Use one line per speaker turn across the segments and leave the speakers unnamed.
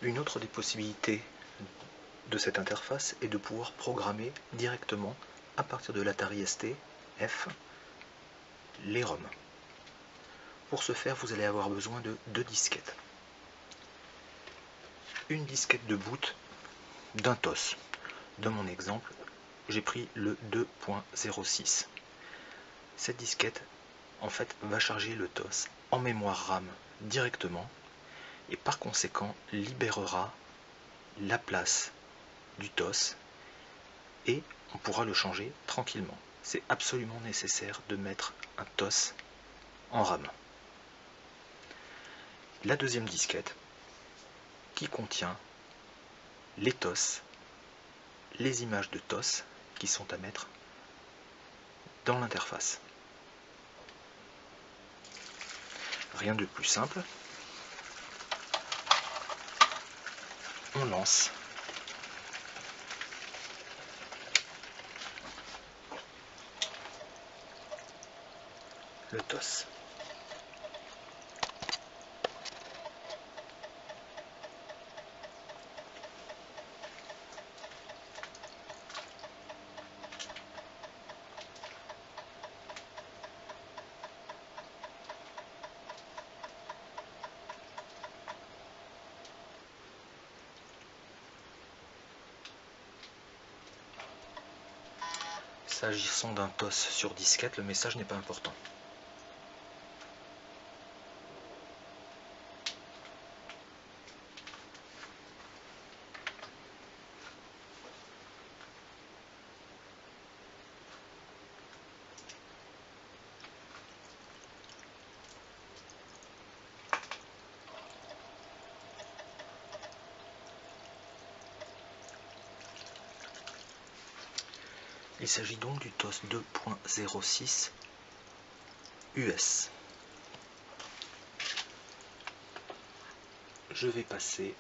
Une autre des possibilités de cette interface est de pouvoir programmer directement à partir de l'Atari ST F les ROM. Pour ce faire, vous allez avoir besoin de 2 disquettes. Une disquette de boot d'un TOS. Dans mon exemple, j'ai pris le 2.06. Cette disquette, en fait, va charger le TOS en mémoire RAM directement et par conséquent libérera la place du TOS et on pourra le changer tranquillement. C'est absolument nécessaire de mettre un TOS en RAM. La deuxième disquette qui contient les TOS, les images de TOS qui sont à mettre dans l'interface. Rien de plus simple. On lance le TOS. S'agissant d'un TOS sur disquette, le message n'est pas important. Il s'agit donc du TOS 2.06 US. Je vais passer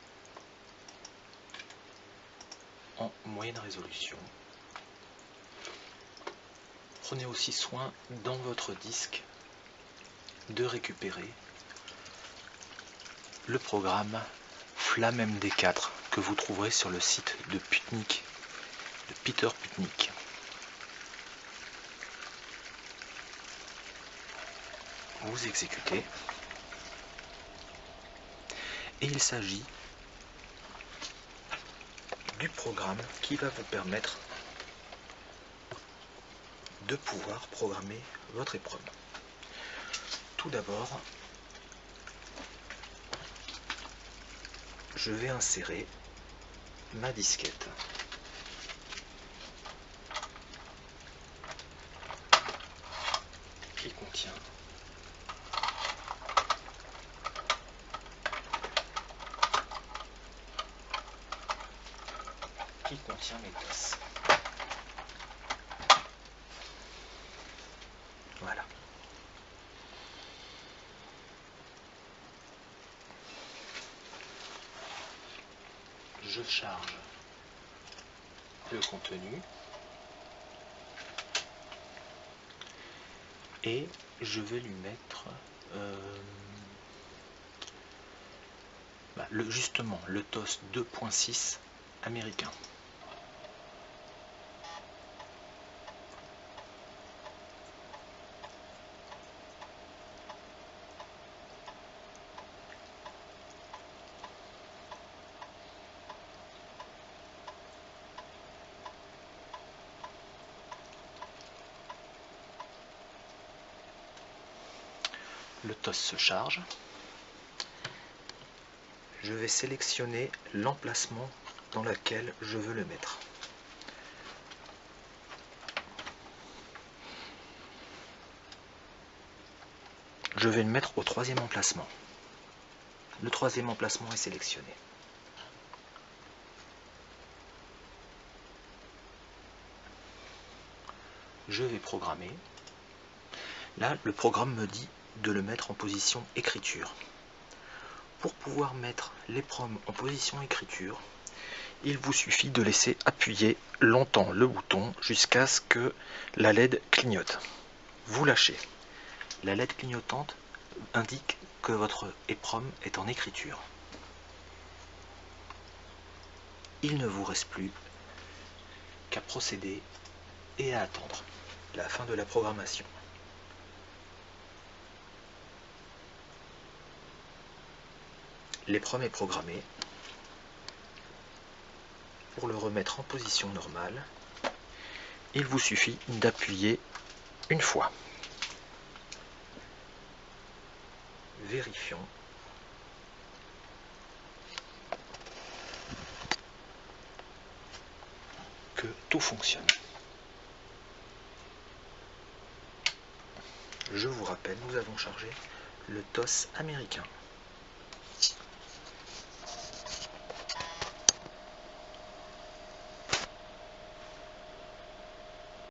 en moyenne résolution. Prenez aussi soin dans votre disque de récupérer le programme FlamMD4 que vous trouverez sur le site de Putnik, de Peter Putnik. Vous exécutez et il s'agit du programme qui va vous permettre de pouvoir programmer votre EPROM. Tout d'abord, je vais insérer ma disquette qui contient mes TOS. Voilà. Je charge le contenu et je vais lui mettre justement le TOS 2.6 américain. Le TOS se charge. Je vais sélectionner l'emplacement dans lequel je veux le mettre. Je vais le mettre au 3e emplacement. Le 3e emplacement est sélectionné. Je vais programmer. Là, le programme me dit de le mettre en position écriture. Pour pouvoir mettre l'EPROM en position écriture, il vous suffit de laisser appuyer longtemps le bouton jusqu'à ce que la LED clignote. Vous lâchez. La LED clignotante indique que votre EPROM est en écriture. il ne vous reste plus qu'à procéder et à attendre la fin de la programmation. L'épreuve est programmée. Pour le remettre en position normale, il vous suffit d'appuyer une fois. Vérifions. Que tout fonctionne. Je vous rappelle, nous avons chargé le TOS américain.